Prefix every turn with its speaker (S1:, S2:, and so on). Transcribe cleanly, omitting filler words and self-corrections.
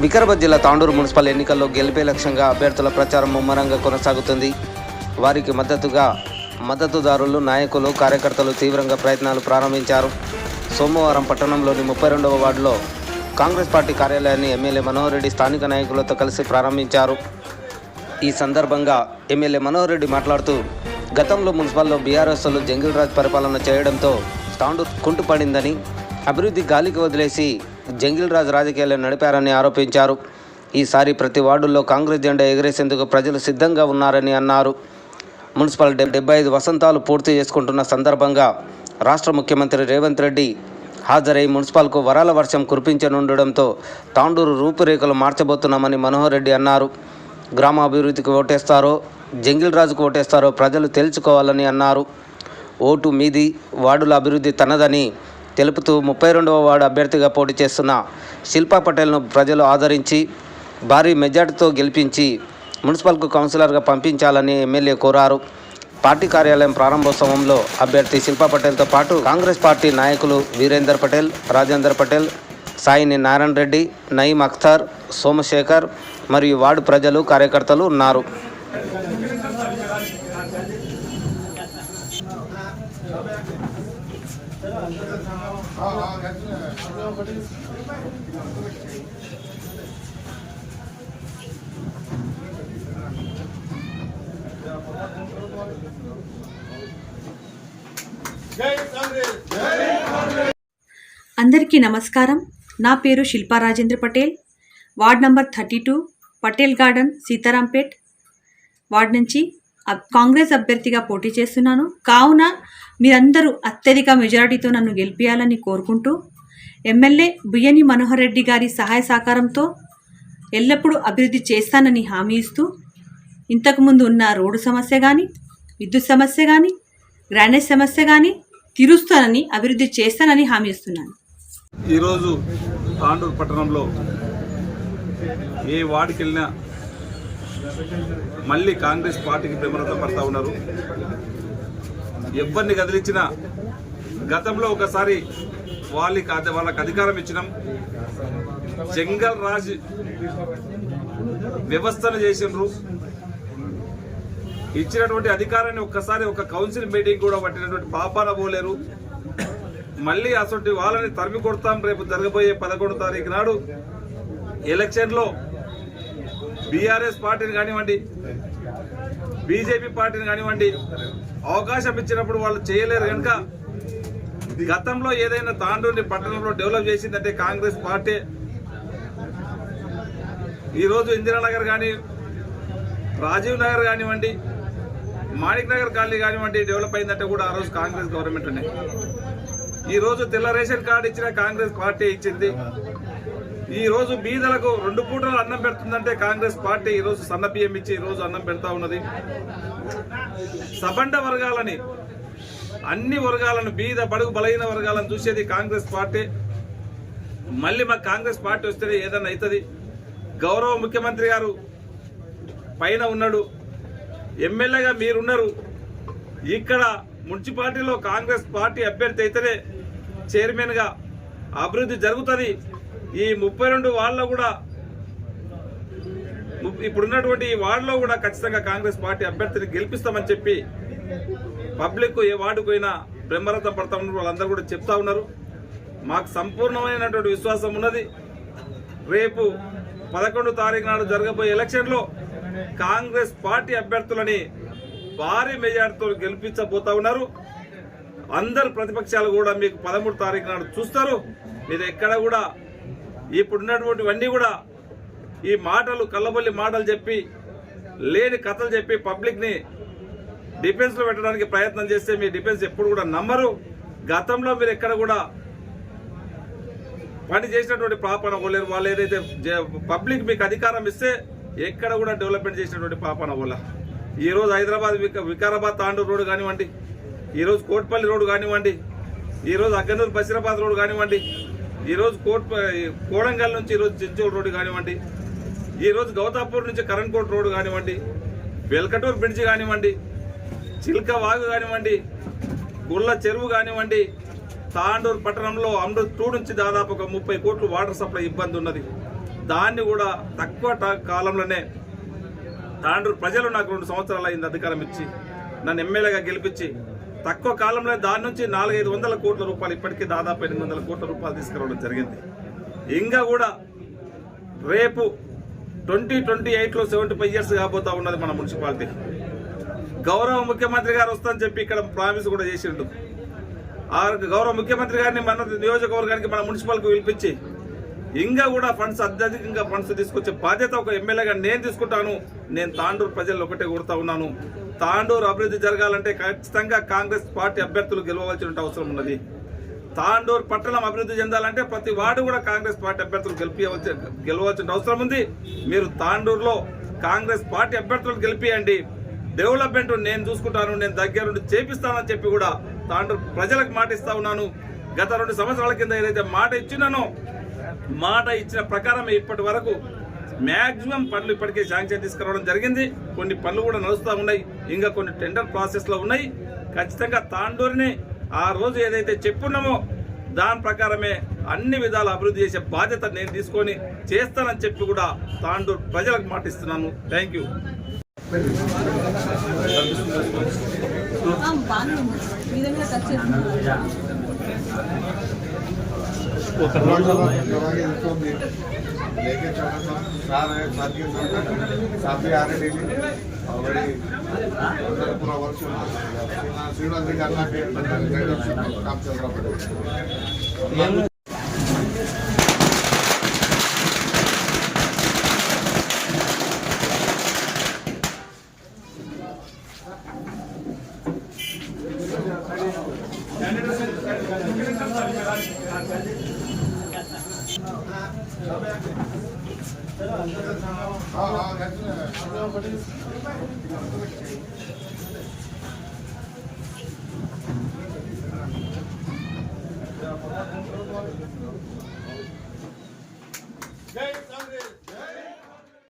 S1: వికారాబాద్ జిల్లా తాండూరు మున్సిపల్ ఎన్నికల్లో గెలిపే లక్ష్యంగా అభ్యర్థుల ప్రచారం ముమ్మరంగా కొనసాగుతుంది. వారికి మద్దతుదారులు, నాయకులు, కార్యకర్తలు తీవ్రంగా ప్రయత్నాలు ప్రారంభించారు. సోమవారం పట్టణంలోని 32వ వార్డులో కాంగ్రెస్ పార్టీ కార్యాలయాన్ని ఎమ్మెల్యే మనోహర్ రెడ్డి స్థానిక నాయకులతో కలిసి ప్రారంభించారు. ఈ సందర్భంగా ఎమ్మెల్యే మనోహర్ రెడ్డి మాట్లాడుతూ, గతంలో మున్సిపల్లో బీఆర్ఎస్లు జంగిల్ రాజ్ పరిపాలన చేయడంతో తాండూరు కుంటుపడిందని, అభివృద్ధి గాలికి వదిలేసి జంగిల్ రాజ్ రాజకీయాలు నడిపారని ఆరోపించారు. ఈసారి ప్రతి వార్డుల్లో కాంగ్రెస్ జెండా ఎగరేసేందుకు ప్రజలు సిద్ధంగా ఉన్నారని అన్నారు. మున్సిపల్ 75 వసంతాలు పూర్తి చేసుకుంటున్న సందర్భంగా రాష్ట్ర ముఖ్యమంత్రి రేవంత్ రెడ్డి హాజరై మున్సిపల్కు వరాల వర్షం కురిపించనుండడంతో తాండూరు రూపురేఖలు మార్చబోతున్నామని మనోహర్ రెడ్డి అన్నారు. గ్రామ అభివృద్ధికి ఓటేస్తారో, జంగిల్ రాజుకు ఓటేస్తారో ప్రజలు తేల్చుకోవాలని అన్నారు. ఓటు మీది, వార్డుల అభివృద్ధి తనదని తెలుపుతూ 32వ వార్డు అభ్యర్థిగా పోటీ చేస్తున్న శిల్పా పటేల్ను ప్రజలు ఆదరించి భారీ మెజార్టీతో గెలిపించి మున్సిపల్కు కౌన్సిలర్గా పంపించాలని ఎమ్మెల్యే కోరారు. పార్టీ కార్యాలయం ప్రారంభోత్సవంలో అభ్యర్థి శిల్పా పటేల్తో పాటు కాంగ్రెస్ పార్టీ నాయకులు వీరేందర్ పటేల్, రాజేందర్ పటేల్, సాయిని నారాయణ రెడ్డి, నయీం అఖ్తర్, సోమశేఖర్ మరియు వార్డు ప్రజలు, కార్యకర్తలు ఉన్నారు.
S2: అందరికీ నమస్కారం. నా పేరు Shilpa Rajendra Patel, ward number 32, Patel garden, Sitarampet ward నుంచి కాంగ్రెస్ అభ్యర్థిగా పోటీ చేస్తున్నాను. కావున మీరందరూ అత్యధిక మెజారిటీతో నన్ను గెలిపించాలని కోరుకుంటూ, ఎమ్మెల్యే బుయ్యని మనోహర్ రెడ్డి గారి సహాయ సహకారంతో ఎల్లప్పుడూ అభివృద్ధి చేస్తానని హామీ ఇస్తూ, ఇంతకుముందు ఉన్న రోడ్డు సమస్య కానీ, విద్యుత్ సమస్య కానీ, గ్రానైట్ సమస్య కానీ తీరుస్తానని, అభివృద్ధి చేస్తానని హామీ ఇస్తున్నాను.
S3: ఈరోజు తాండూరు పట్టణంలో ఏ వార్డుకి వెళ్ళినా మళ్ళీ కాంగ్రెస్ పార్టీకి ప్రమరత పడతా ఉన్నారు. ఎవరిని కదిలించినా గతంలో ఒకసారి వాళ్ళకి అధికారం ఇచ్చినాం, జంగల్ రాజ్ వ్యవస్థను చేసినారు. ఇచ్చినటువంటి అధికారాన్ని ఒక్కసారి ఒక కౌన్సిల్ మీటింగ్ కూడా పట్టినటువంటి పాపాన పోలేరు. మళ్ళీ అసలు వాళ్ళని తరిమి కొడతాం. రేపు జరగబోయే 11వ తారీఖు నాడు ఎలక్షన్లో బీఆర్ఎస్ పార్టీని కానివ్వండి, బీజేపీ పార్టీని కానివ్వండి, అవకాశం ఇచ్చినప్పుడు వాళ్ళు చేయలేరు. కనుక గతంలో ఏదైనా తాండూరుని పట్టణంలో డెవలప్ చేసిందంటే కాంగ్రెస్ పార్టీ. ఈరోజు ఇందిరానగర్ కానీ, రాజీవ్ నగర్ కానివ్వండి, మాణిక్ నగర్ కాలనీ కానివ్వండి డెవలప్ అయిందంటే కూడా ఆ రోజు కాంగ్రెస్ గవర్నమెంట్ ఉన్నాయి. ఈరోజు తెల్ల రేషన్ కార్డు ఇచ్చిన కాంగ్రెస్ పార్టీ ఇచ్చింది. ఈరోజు బీదలకు 2 పూటలు అన్నం పెడుతుందంటే కాంగ్రెస్ పార్టీ ఈరోజు సన్న బియ్యం ఇచ్చి ఈరోజు అన్నం పెడతా ఉన్నది. సబండ వర్గాలని, అన్ని వర్గాలను, బీద బడుగు బలహీన వర్గాలను చూసేది కాంగ్రెస్ పార్టీ. మళ్ళీ మాకు కాంగ్రెస్ పార్టీ వస్తేనే ఏదన్నా అవుతుంది. గౌరవ ముఖ్యమంత్రి గారు పైన ఉన్నాడు, ఎమ్మెల్యేగా మీరున్నారు. ఇక్కడ మున్సిపాలిటీలో కాంగ్రెస్ పార్టీ అభ్యర్థి అయితేనే చైర్మన్గా అభివృద్ధి జరుగుతుంది. ఈ 32 వార్డులో కూడా, ఇప్పుడున్నటువంటి ఈ వార్డులో కూడా ఖచ్చితంగా కాంగ్రెస్ పార్టీ అభ్యర్థిని గెలిపిస్తామని చెప్పి పబ్లిక్ ఏ వార్డుకు పోయినా బ్రహ్మరథం పడతా ఉన్నారు. వాళ్ళందరూ కూడా చెప్తా ఉన్నారు. మాకు సంపూర్ణమైనటువంటి విశ్వాసం ఉన్నది. రేపు 11వ తారీఖు నాడు జరగబోయే ఎలక్షన్లో కాంగ్రెస్ పార్టీ అభ్యర్థులని భారీ మెజార్టీతో గెలిపించబోతా ఉన్నారు. అందరు ప్రతిపక్షాలు కూడా మీకు 13వ తారీఖు నాడు చూస్తారు. మీరు ఎక్కడ కూడా ఇప్పుడున్నటువంటివన్నీ కూడా ఈ మాటలు, కళ్ళబొల్లి మాటలు చెప్పి, లేని కథలు చెప్పి పబ్లిక్ని డిఫెన్స్లో పెట్టడానికి ప్రయత్నం చేస్తే మీ డిఫెన్స్ ఎప్పుడు కూడా నమ్మరు. గతంలో మీరు ఎక్కడ కూడా పని చేసినటువంటి పాపన పోలేరు. వాళ్ళు ఏదైతే పబ్లిక్ మీకు అధికారం ఇస్తే ఎక్కడ కూడా డెవలప్మెంట్ చేసినటువంటి పాపన పోల. ఈరోజు హైదరాబాద్ వికారాబాద్ తాండూరు రోడ్డు కానివ్వండి, ఈరోజు కోట్పల్లి రోడ్డు కానివ్వండి, ఈరోజు అగ్గనూరు బసిరాబాద్ రోడ్డు కానివ్వండి, ఈరోజు కోడంగల్ నుంచి ఈరోజు చెంచోల్ రోడ్డు కానివ్వండి, ఈరోజు గౌతాపూర్ నుంచి కరణ్కోట్ రోడ్డు కానివ్వండి, వెల్కటూరు బ్రిడ్జి కానివ్వండి, చిల్క వాగు కానివ్వండి, గుళ్ళ చెరువు కానివ్వండి, తాండూరు పట్టణంలో అమృత్ 2 నుంచి దాదాపు ఒక 30 కోట్లు వాటర్ సప్లై ఇబ్బంది ఉన్నది. దాన్ని కూడా తక్కువ కాలంలోనే తాండూరు ప్రజలు నాకు 2 సంవత్సరాలు అయింది అధికారం ఇచ్చి నన్ను ఎమ్మెల్యేగా గెలిపించి తక్కువ కాలంలో దాని నుంచి 400-500 కోట్ల రూపాయలు ఇప్పటికీ దాదాపు 800 కోట్ల రూపాయలు తీసుకురావడం జరిగింది. ఇంకా కూడా రేపు 2028లో 75 years కాబోతా ఉన్నది మన మున్సిపాలిటీ. గౌరవ ముఖ్యమంత్రి గారు వస్తారని చెప్పి ఇక్కడ ప్రామిస్ కూడా చేసిండు. ఆ గౌరవ ముఖ్యమంత్రి గారిని మన నియోజకవర్గానికి మన మున్సిపాలిటీకి పిలిపించి ఇంకా కూడా అత్యధికంగా ఫండ్స్ తీసుకొచ్చే బాధ్యత ఒక ఎమ్మెల్యేగా నేను తీసుకుంటాను. నేను తాండూరు ప్రజలు ఒకటే కోరుతా ఉన్నాను, తాండూరు అభివృద్ధి జరగాలంటే ఖచ్చితంగా కాంగ్రెస్ పార్టీ అభ్యర్థులు గెలవవలసిన అవసరం ఉన్నది. తాండూరు పట్టణం అభివృద్ధి చెందాలంటే ప్రతి వార్డు కూడా కాంగ్రెస్ పార్టీ అభ్యర్థులు గెలవవలసిన అవసరం ఉంది. మీరు తాండూరులో కాంగ్రెస్ పార్టీ అభ్యర్థులను గెలిపియండి. డెవలప్మెంట్ నేను చూసుకుంటాను, నేను దగ్గరుండి చేపిస్తానని చెప్పి కూడా తాండూరు ప్రజలకు మాట ఇస్తా ఉన్నాను. గత 2 సంవత్సరాల కింద ఏదైతే మాట ఇచ్చినానో మాట ఇచ్చిన ప్రకారం ఇప్పటి వరకు మ్యాక్సిమం పనులు ఇప్పటికే శాంక్షన్ తీసుకురావడం జరిగింది. కొన్ని పనులు కూడా నడుస్తూ ఉన్నాయి, ఇంకా కొన్ని టెండర్ ప్రాసెస్లో ఉన్నాయి. ఖచ్చితంగా తాండూరుని ఆ రోజు ఏదైతే చెప్పున్నామో దాని ప్రకారమే అన్ని విధాల అభివృద్ధి చేసే బాధ్యత నేను తీసుకొని చేస్తానని చెప్పి కూడా తాండూరు ప్రజలకు మాట ఇస్తున్నాను. Thank you.
S4: लेके चला था साथी साथी आ रहे थे और पूरा वर्क श्रीनगर करना के काम चल रहा पड़ेगा. हाँ